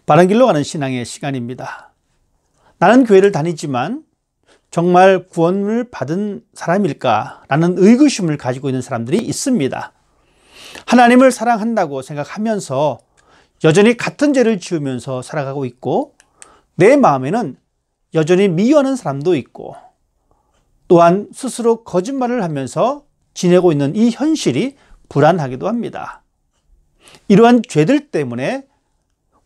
바른 길로 가는 신앙의 시간입니다. 나는 교회를 다니지만 정말 구원을 받은 사람일까? 라는 의구심을 가지고 있는 사람들이 있습니다. 하나님을 사랑한다고 생각하면서 여전히 같은 죄를 지으면서 살아가고 있고, 내 마음에는 여전히 미워하는 사람도 있고, 또한 스스로 거짓말을 하면서 지내고 있는 이 현실이 불안하기도 합니다. 이러한 죄들 때문에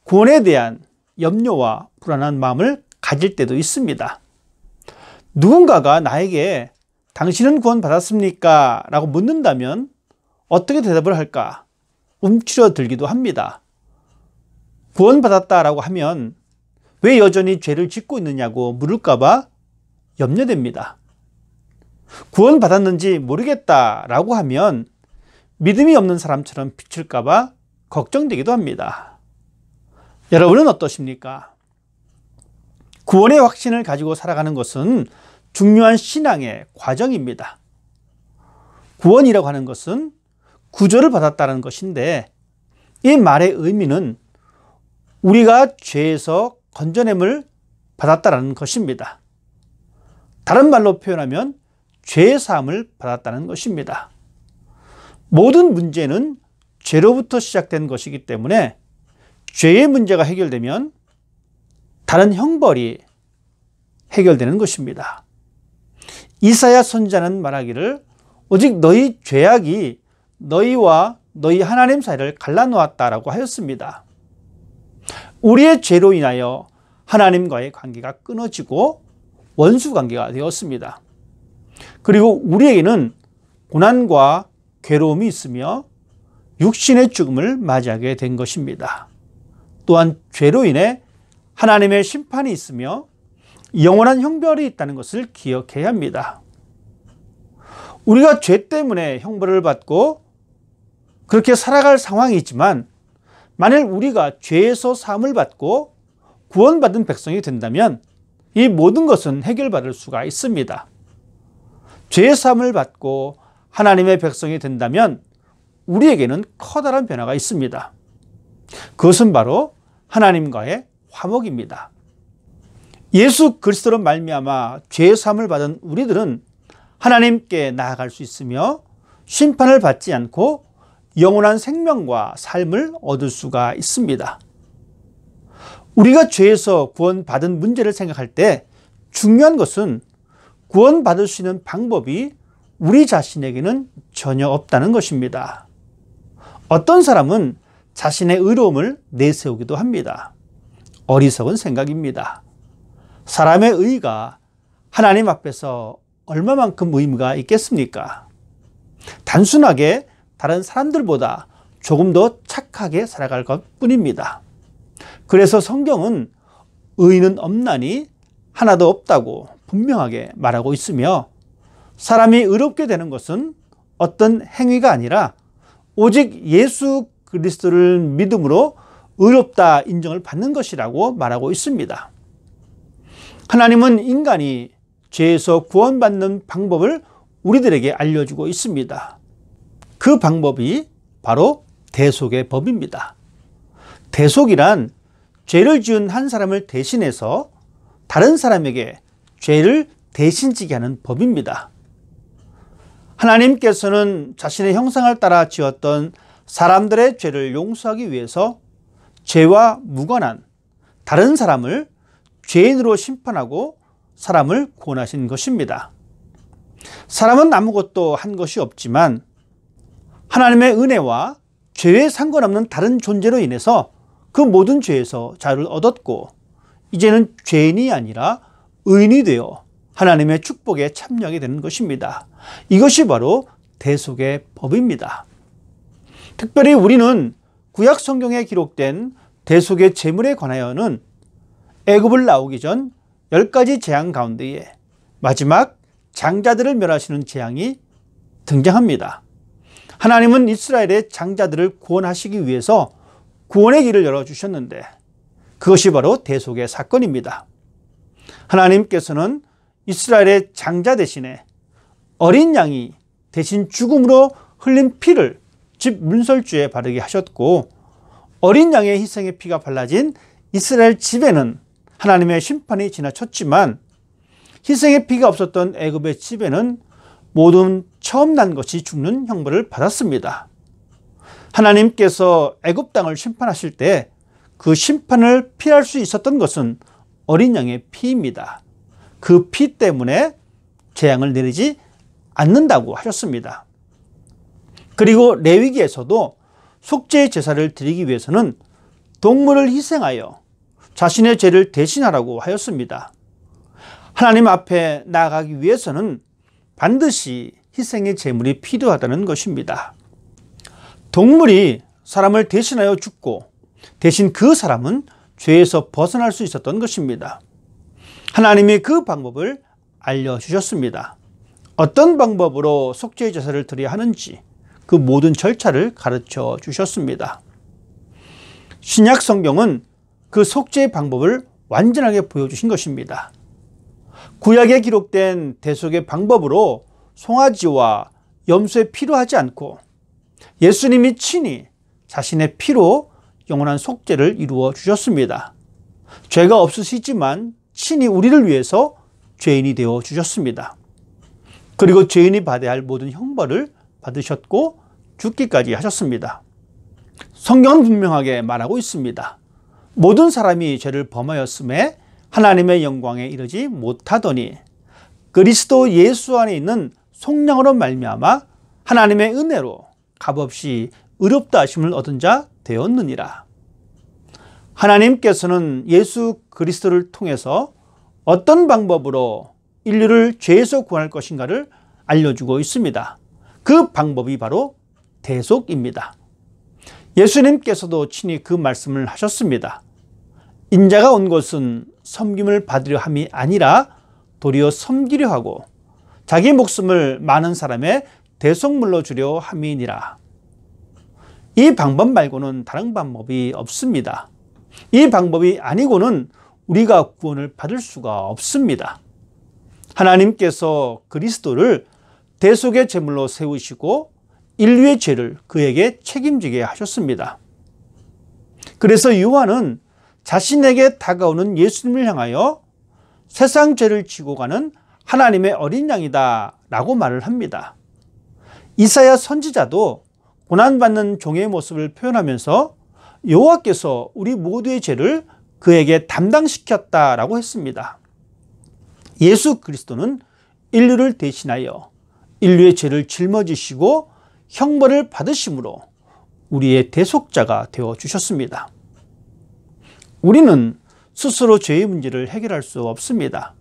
구원에 대한 염려와 불안한 마음을 가질 때도 있습니다. 누군가가 나에게 당신은 구원 받았습니까? 라고 묻는다면 어떻게 대답을 할까? 움츠러들기도 합니다. 구원 받았다라고 하면 왜 여전히 죄를 짓고 있느냐고 물을까봐 염려됩니다. 구원 받았는지 모르겠다라고 하면 믿음이 없는 사람처럼 비칠까봐 걱정되기도 합니다. 여러분은 어떠십니까? 구원의 확신을 가지고 살아가는 것은 중요한 신앙의 과정입니다. 구원이라고 하는 것은 구조를 받았다는 것인데, 이 말의 의미는 우리가 죄에서 건져냄을 받았다는 것입니다. 다른 말로 표현하면 죄의 사함을 받았다는 것입니다. 모든 문제는 죄로부터 시작된 것이기 때문에 죄의 문제가 해결되면 다른 형벌이 해결되는 것입니다. 이사야 선지자는 말하기를 오직 너희 죄악이 너희와 너희 하나님 사이를 갈라놓았다라고 하였습니다. 우리의 죄로 인하여 하나님과의 관계가 끊어지고 원수 관계가 되었습니다. 그리고 우리에게는 고난과 괴로움이 있으며 육신의 죽음을 맞이하게 된 것입니다. 또한 죄로 인해 하나님의 심판이 있으며 영원한 형벌이 있다는 것을 기억해야 합니다. 우리가 죄 때문에 형벌을 받고 그렇게 살아갈 상황이 있지만, 만일 우리가 죄에서 사함을 받고 구원받은 백성이 된다면 이 모든 것은 해결받을 수가 있습니다. 죄의 사함을 받고 하나님의 백성이 된다면 우리에게는 커다란 변화가 있습니다. 그것은 바로 하나님과의 화목입니다. 예수 그리스도로 말미암아 죄의 사함을 받은 우리들은 하나님께 나아갈 수 있으며 심판을 받지 않고 영원한 생명과 삶을 얻을 수가 있습니다. 우리가 죄에서 구원받은 문제를 생각할 때 중요한 것은 구원받을 수 있는 방법이 우리 자신에게는 전혀 없다는 것입니다. 어떤 사람은 자신의 의로움을 내세우기도 합니다. 어리석은 생각입니다. 사람의 의가 하나님 앞에서 얼마만큼 의미가 있겠습니까? 단순하게 다른 사람들보다 조금 더 착하게 살아갈 것 뿐입니다. 그래서 성경은 의인은 없나니 하나도 없다고 분명하게 말하고 있으며, 사람이 의롭게 되는 것은 어떤 행위가 아니라 오직 예수 그리스도를 믿음으로 의롭다 인정을 받는 것이라고 말하고 있습니다. 하나님은 인간이 죄에서 구원받는 방법을 우리들에게 알려주고 있습니다. 그 방법이 바로 대속의 법입니다. 대속이란 죄를 지은 한 사람을 대신해서 다른 사람에게 죄를 대신 지게 하는 법입니다. 하나님께서는 자신의 형상을 따라 지었던 사람들의 죄를 용서하기 위해서 죄와 무관한 다른 사람을 죄인으로 심판하고 사람을 구원하신 것입니다. 사람은 아무것도 한 것이 없지만 하나님의 은혜와 죄에 상관없는 다른 존재로 인해서 그 모든 죄에서 자유를 얻었고, 이제는 죄인이 아니라 의인이 되어 하나님의 축복에 참여하게 되는 것입니다. 이것이 바로 대속의 법입니다. 특별히 우리는 구약 성경에 기록된 대속의 제물에 관하여는 애굽을 나오기 전 10가지 재앙 가운데에 마지막 장자들을 멸하시는 재앙이 등장합니다. 하나님은 이스라엘의 장자들을 구원하시기 위해서 구원의 길을 열어주셨는데, 그것이 바로 대속의 사건입니다. 하나님께서는 이스라엘의 장자 대신에 어린 양이 대신 죽음으로 흘린 피를 집 문설주에 바르게 하셨고, 어린 양의 희생의 피가 발라진 이스라엘 집에는 하나님의 심판이 지나쳤지만 희생의 피가 없었던 애굽의 집에는 모든 처음 난 것이 죽는 형벌을 받았습니다. 하나님께서 애굽 땅을 심판하실 때 그 심판을 피할 수 있었던 것은 어린 양의 피입니다. 그 피 때문에 재앙을 내리지 않는다고 하셨습니다. 그리고 레위기에서도 속죄 제사를 드리기 위해서는 동물을 희생하여 자신의 죄를 대신하라고 하였습니다. 하나님 앞에 나아가기 위해서는 반드시 희생의 제물이 필요하다는 것입니다. 동물이 사람을 대신하여 죽고 대신 그 사람은 죄에서 벗어날 수 있었던 것입니다. 하나님이 그 방법을 알려주셨습니다. 어떤 방법으로 속죄 제사를 드려야 하는지 그 모든 절차를 가르쳐 주셨습니다. 신약 성경은 그 속죄의 방법을 완전하게 보여주신 것입니다. 구약에 기록된 대속의 방법으로 송아지와 염소에 필요하지 않고 예수님이 친히 자신의 피로 영원한 속죄를 이루어 주셨습니다. 죄가 없으시지만 친히 우리를 위해서 죄인이 되어 주셨습니다. 그리고 죄인이 받아야 할 모든 형벌을 받으셨고 죽기까지 하셨습니다. 성경은 분명하게 말하고 있습니다. 모든 사람이 죄를 범하였음에 하나님의 영광에 이르지 못하더니 그리스도 예수 안에 있는 속량으로 말미암아 하나님의 은혜로 값없이 의롭다 하심을 얻은 자 되었느니라. 하나님께서는 예수 그리스도를 통해서 어떤 방법으로 인류를 죄에서 구원할 것인가를 알려주고 있습니다. 그 방법이 바로 대속입니다. 예수님께서도 친히 그 말씀을 하셨습니다. 인자가 온 것은 섬김을 받으려 함이 아니라 도리어 섬기려 하고 자기 목숨을 많은 사람의 대속물로 주려 함이니라. 이 방법 말고는 다른 방법이 없습니다. 이 방법이 아니고는 우리가 구원을 받을 수가 없습니다. 하나님께서 그리스도를 대속의 제물로 세우시고 인류의 죄를 그에게 책임지게 하셨습니다. 그래서 요한은 자신에게 다가오는 예수님을 향하여 세상 죄를 지고 가는 하나님의 어린 양이다 라고 말을 합니다. 이사야 선지자도 고난받는 종의 모습을 표현하면서 여호와께서 우리 모두의 죄를 그에게 담당시켰다라고 했습니다. 예수 그리스도는 인류를 대신하여 인류의 죄를 짊어지시고 형벌을 받으심으로 우리의 대속자가 되어주셨습니다. 우리는 스스로 죄의 문제를 해결할 수 없습니다.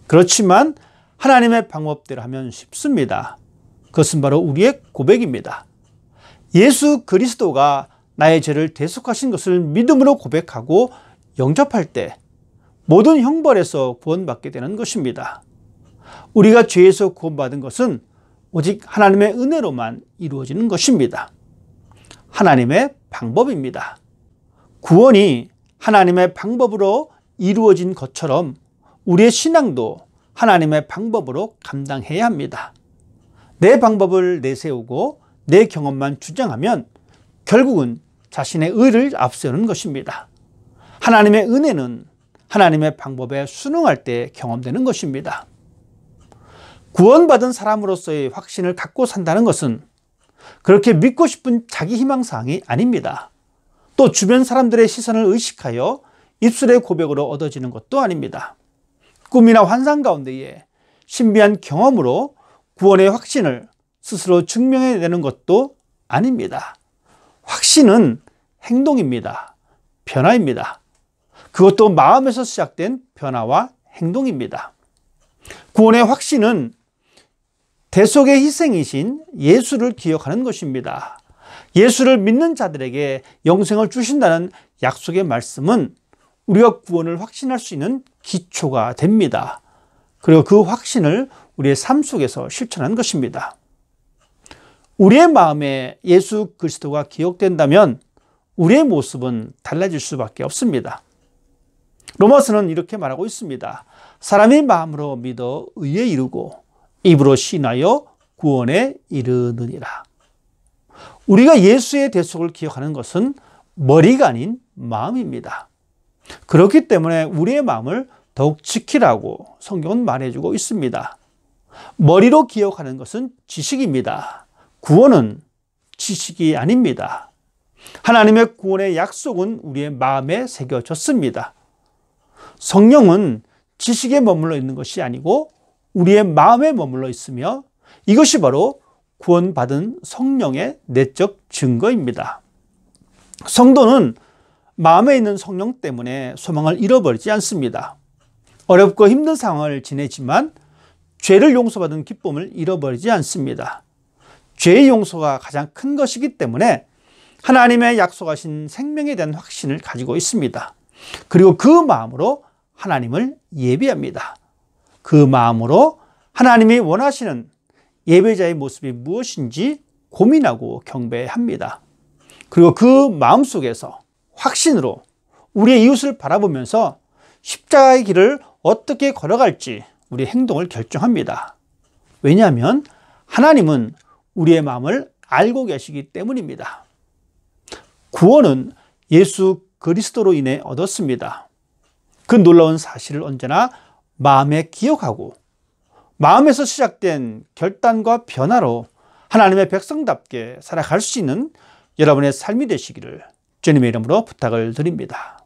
그렇지만 하나님의 방법대로 하면 쉽습니다. 그것은 바로 우리의 고백입니다. 예수 그리스도가 나의 죄를 대속하신 것을 믿음으로 고백하고 영접할 때 모든 형벌에서 구원받게 되는 것입니다. 우리가 죄에서 구원받은 것은 오직 하나님의 은혜로만 이루어지는 것입니다. 하나님의 방법입니다. 구원이 하나님의 방법으로 이루어진 것처럼 우리의 신앙도 하나님의 방법으로 감당해야 합니다. 내 방법을 내세우고 내 경험만 주장하면 결국은 자신의 의를 앞세우는 것입니다. 하나님의 은혜는 하나님의 방법에 순응할 때 경험되는 것입니다. 구원받은 사람으로서의 확신을 갖고 산다는 것은 그렇게 믿고 싶은 자기 희망사항이 아닙니다. 또 주변 사람들의 시선을 의식하여 입술의 고백으로 얻어지는 것도 아닙니다. 꿈이나 환상 가운데에 신비한 경험으로 구원의 확신을 스스로 증명해내는 것도 아닙니다. 확신은 행동입니다. 변화입니다. 그것도 마음에서 시작된 변화와 행동입니다. 구원의 확신은 대속의 희생이신 예수를 기억하는 것입니다. 예수를 믿는 자들에게 영생을 주신다는 약속의 말씀은 우리가 구원을 확신할 수 있는 기초가 됩니다. 그리고 그 확신을 우리의 삶 속에서 실천하는 것입니다. 우리의 마음에 예수 그리스도가 기억된다면 우리의 모습은 달라질 수밖에 없습니다. 로마서는 이렇게 말하고 있습니다. 사람이 마음으로 믿어 의에 이르고 입으로 신하여 구원에 이르느니라. 우리가 예수의 대속을 기억하는 것은 머리가 아닌 마음입니다. 그렇기 때문에 우리의 마음을 더욱 지키라고 성경은 말해주고 있습니다. 머리로 기억하는 것은 지식입니다. 구원은 지식이 아닙니다. 하나님의 구원의 약속은 우리의 마음에 새겨졌습니다. 성령은 지식에 머물러 있는 것이 아니고 우리의 마음에 머물러 있으며 이것이 바로 구원받은 성령의 내적 증거입니다. 성도는 마음에 있는 성령 때문에 소망을 잃어버리지 않습니다. 어렵고 힘든 상황을 지내지만 죄를 용서받은 기쁨을 잃어버리지 않습니다. 죄의 용서가 가장 큰 것이기 때문에 하나님의 약속하신 생명에 대한 확신을 가지고 있습니다. 그리고 그 마음으로 하나님을 예배합니다. 그 마음으로 하나님이 원하시는 예배자의 모습이 무엇인지 고민하고 경배합니다. 그리고 그 마음속에서 확신으로 우리의 이웃을 바라보면서 십자가의 길을 어떻게 걸어갈지 우리의 행동을 결정합니다. 왜냐하면 하나님은 우리의 마음을 알고 계시기 때문입니다. 구원은 예수 그리스도로 인해 얻었습니다. 그 놀라운 사실을 언제나 마음에 기억하고 마음에서 시작된 결단과 변화로 하나님의 백성답게 살아갈 수 있는 여러분의 삶이 되시기를 주님의 이름으로 부탁을 드립니다.